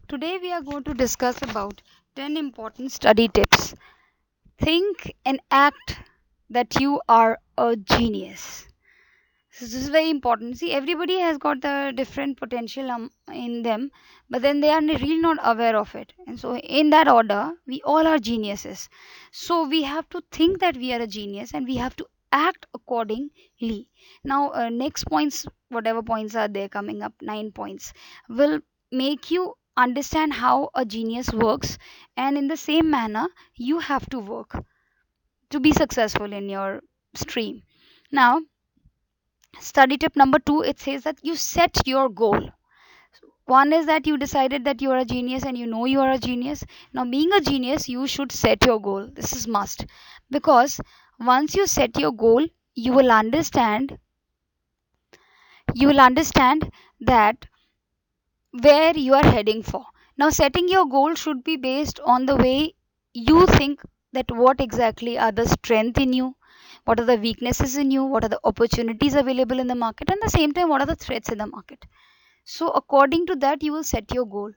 Today we are going to discuss about 10 important study tips. Think and act that you are a genius. So this is very important. See, everybody has got the different potential in them, but then they are really not aware of it. And so, in that order, we all are geniuses. So we have to think that we are a genius, and we have to act accordingly. Now, next points, whatever points are there coming up, 9 points, will make you understand how a genius works, and in the same manner, you have to work to be successful in your stream. Now, study tip number 2, it says that you set your goal. One is that you decided that you are a genius and you know you are a genius. Now, being a genius, you should set your goal. This is must, because once you set your goal, you will understand you will understand that where you are heading for. Now, setting your goal should be based on the way you think, that what exactly are the strengths in you, what are the weaknesses in you, what are the opportunities available in the market, and at the same time, what are the threats in the market. So, according to that, you will set your goal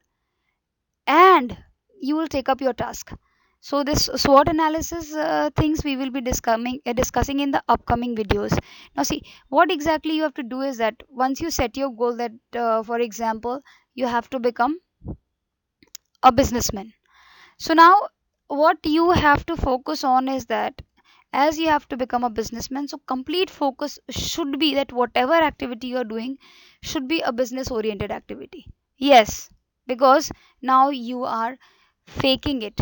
and you will take up your task. So, this SWOT analysis things we will be discussing in the upcoming videos. Now, see, what exactly you have to do is that once you set your goal, that for example, you have to become a businessman. So, now what you have to focus on is that as you have to become a businessman, so complete focus should be that whatever activity you are doing should be a business oriented activity. Yes, because now you are faking it.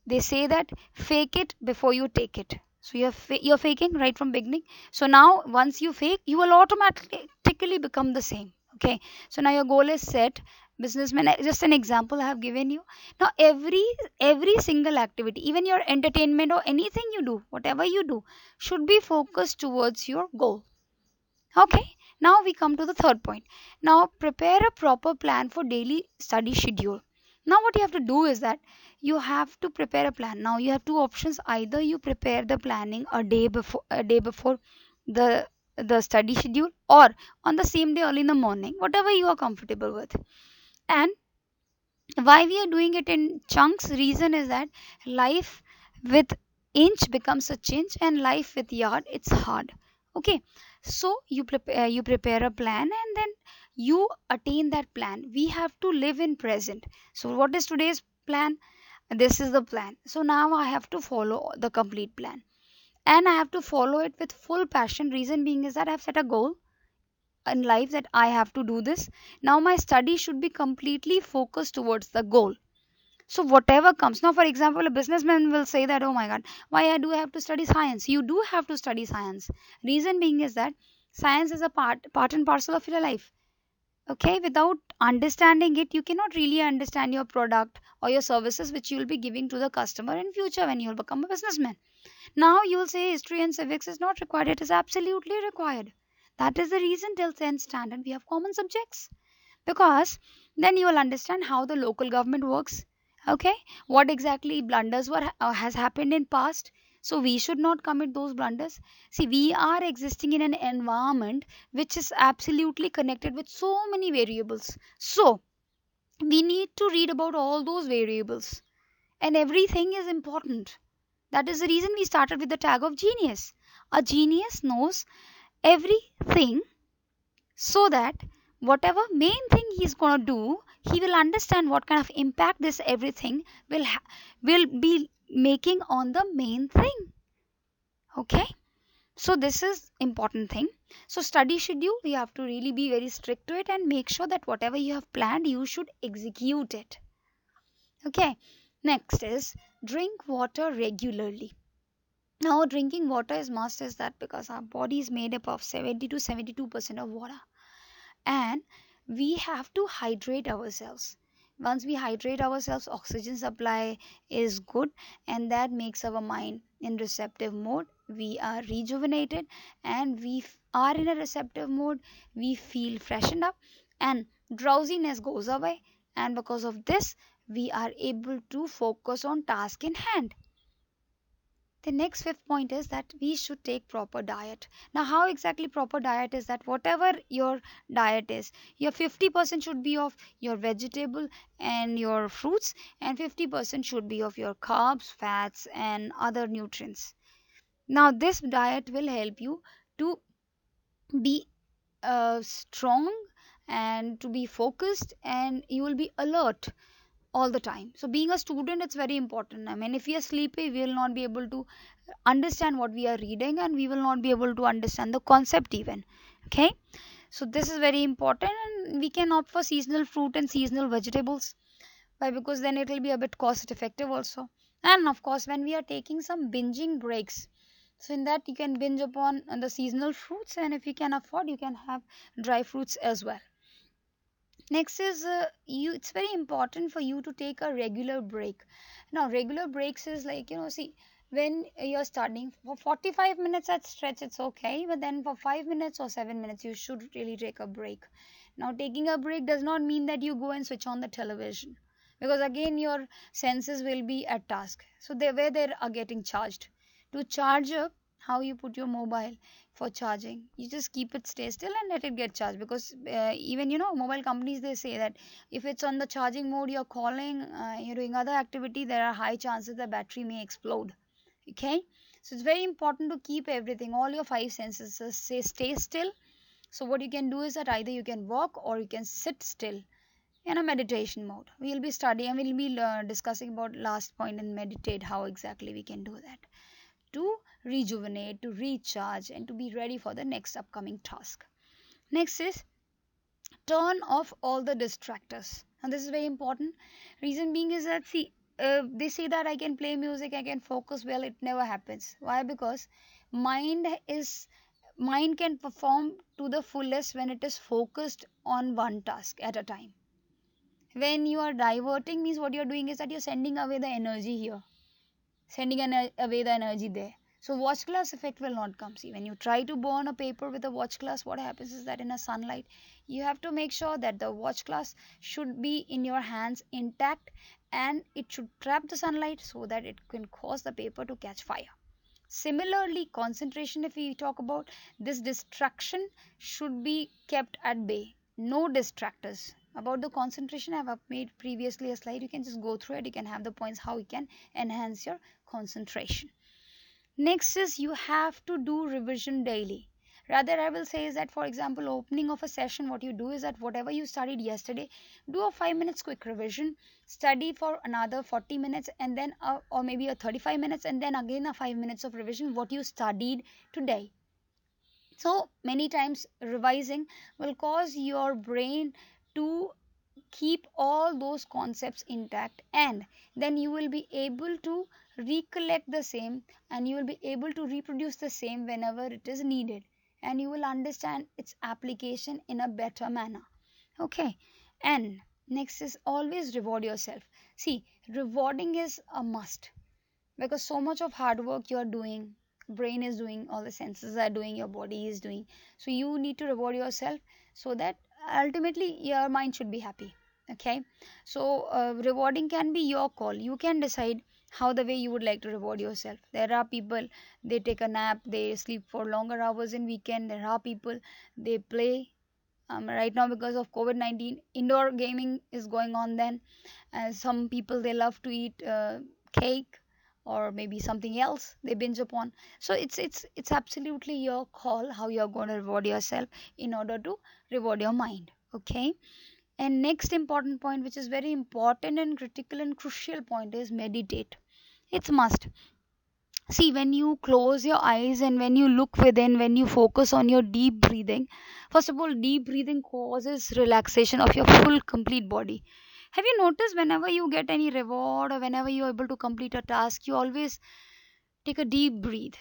They say that fake it before you take it. So you're faking right from beginning. So now once you fake, you will automatically become the same. Okay, so now your goal is set. Businessman, just an example I have given you. Now every single activity, even your entertainment or anything you do, whatever you do, should be focused towards your goal. Okay, now we come to the third point. Now prepare a proper plan for daily study schedule. Now what you have to do is that you have to prepare a plan. Now you have two options. Either you prepare the planning a day before the study schedule, or on the same day early in the morning, whatever you are comfortable with. And why we are doing it in chunks, reason is that life with inch becomes a chinch, and life with yard it's hard. Okay, so you prepare a plan, and then you attain that plan. We have to live in present. So what is today's plan? This is the plan. So now I have to follow the complete plan, and I have to follow it with full passion. Reason being is that I've set a goal in life that I have to do this. Now my study should be completely focused towards the goal. So whatever comes. Now, for example, a businessman will say that, oh my God, why I do have to study science? You do have to study science. Reason being is that science is a part and parcel of your life. Okay, without understanding it, you cannot really understand your product or your services which you will be giving to the customer in future when you will become a businessman. Now you will say history and civics is not required. It is absolutely required. That is the reason till 10th standard we have common subjects, because then you will understand how the local government works. Okay, what exactly blunders has happened in past, so we should not commit those blunders. See, we are existing in an environment which is absolutely connected with so many variables, so we need to read about all those variables, and everything is important. That is the reason we started with the tag of genius. A genius knows everything, so that whatever main thing he's going to do, he will understand what kind of impact this everything will be making on the main thing. Okay, so this is important thing. So study schedule, you have to really be very strict to it and make sure that whatever you have planned, you should execute it. Okay, next is drink water regularly. Now drinking water is must, is that because our body is made up of 70 to 72% of water, and we have to hydrate ourselves. Once we hydrate ourselves, oxygen supply is good, and that makes our mind in receptive mode. We are rejuvenated, and are in a receptive mode. We feel freshened up, and drowsiness goes away, and because of this we are able to focus on task in hand. The next fifth point is that we should take proper diet. Now, how exactly proper diet is that? Whatever your diet is, your 50% should be of your vegetable and your fruits, and 50% should be of your carbs, fats, and other nutrients. Now, this diet will help you to be strong and to be focused, and you will be alert all the time. So being a student, it's very important. I mean, if we are sleepy, we will not be able to understand what we are reading, and we will not be able to understand the concept even. Okay, so this is very important, and we can opt for seasonal fruit and seasonal vegetables. Why? Because then it will be a bit cost effective also. And of course, when we are taking some binging breaks, so in that you can binge upon the seasonal fruits, and if you can afford, you can have dry fruits as well. Next is you. It's very important for you to take a regular break. Now, regular breaks is like, see, when you're studying for 45 minutes at stretch, it's okay, but then for 5 minutes or 7 minutes, you should really take a break. Now, taking a break does not mean that you go and switch on the television, because again your senses will be at task. So they are getting charged. To charge up, how you put your mobile for charging, you just keep it stay still and let it get charged, because even mobile companies, they say that if it's on the charging mode, you're calling, you're doing other activity, there are high chances the battery may explode. Okay, so it's very important to keep everything, all your five senses, stay still. So what you can do is that either you can walk or you can sit still in a meditation mode. We'll be studying and we'll be discussing about last point and meditate, how exactly we can do that to rejuvenate, to recharge, and to be ready for the next upcoming task. Next is turn off all the distractors. And this is very important. Reason being is that, see, they say that I can play music, I can focus well. It never happens. Why? Because mind is mind can perform to the fullest when it is focused on one task at a time. When you are diverting, means what you're doing is that you're sending away the energy here, sending away the energy there. So watch glass effect will not come. See, when you try to burn a paper with a watch glass, what happens is that in a sunlight, you have to make sure that the watch glass should be in your hands intact, and it should trap the sunlight so that it can cause the paper to catch fire. Similarly, concentration, if we talk about this, distraction should be kept at bay. No distractors. About the concentration, I have made previously a slide. You can just go through it. You can have the points how you can enhance your concentration. Next is you have to do revision daily. Rather, I will say is that, for example, opening of a session, what you do is that whatever you studied yesterday, do a 5 minutes quick revision, study for another 40 minutes, and then or maybe a 35 minutes, and then again a 5 minutes of revision what you studied today. So many times revising will cause your brain to keep all those concepts intact, and then you will be able to recollect the same, and you will be able to reproduce the same whenever it is needed, and you will understand its application in a better manner. Okay, and next is always reward yourself. See, rewarding is a must, because so much of hard work you are doing, brain is doing, all the senses are doing, your body is doing, so you need to reward yourself, so that ultimately your mind should be happy. Okay, so rewarding can be your call. You can decide how the way you would like to reward yourself. There are people, they take a nap, they sleep for longer hours in weekend. There are people, they play. Right now, because of COVID-19, indoor gaming is going on. Then some people, they love to eat cake or maybe something else they binge upon. So it's absolutely your call how you're going to reward yourself in order to reward your mind. Okay, and next important point, which is very important and critical and crucial point, is meditate. It's must. See, when you close your eyes and when you look within, when you focus on your deep breathing, first of all, deep breathing causes relaxation of your full complete body. Have you noticed whenever you get any reward or whenever you're able to complete a task, you always take a deep breath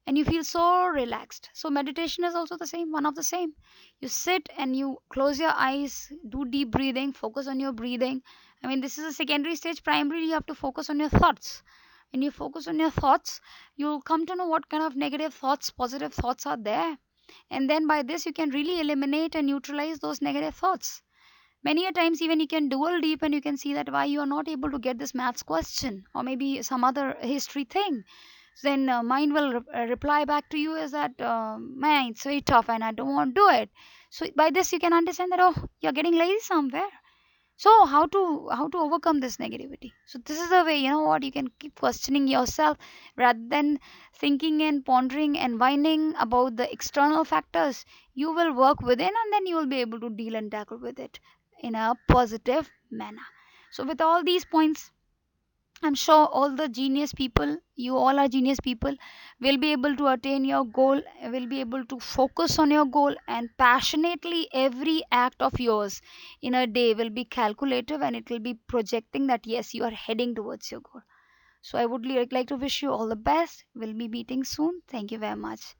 and you feel so relaxed? So meditation is also the same, one of the same. You sit and you close your eyes, do deep breathing, focus on your breathing. I mean, this is a secondary stage. Primary, you have to focus on your thoughts. When you focus on your thoughts, you'll come to know what kind of negative thoughts, positive thoughts are there, and then by this you can really eliminate and neutralize those negative thoughts. Many a times even you can dual deep and you can see that why you are not able to get this maths question or maybe some other history thing. then mind will reply back to you is that man, it's very tough and I don't want to do it. So by this you can understand that, oh, you're getting lazy somewhere. So how to overcome this negativity? So this is the way, you know what, you can keep questioning yourself rather than thinking and pondering and whining about the external factors. You will work within, and then you will be able to deal and tackle with it in a positive manner. So with all these points, I'm sure all the genius people, you all are genius people, will be able to attain your goal, will be able to focus on your goal, and passionately every act of yours in a day will be calculative and it will be projecting that yes, you are heading towards your goal. So I would like to wish you all the best. We'll be meeting soon. Thank you very much.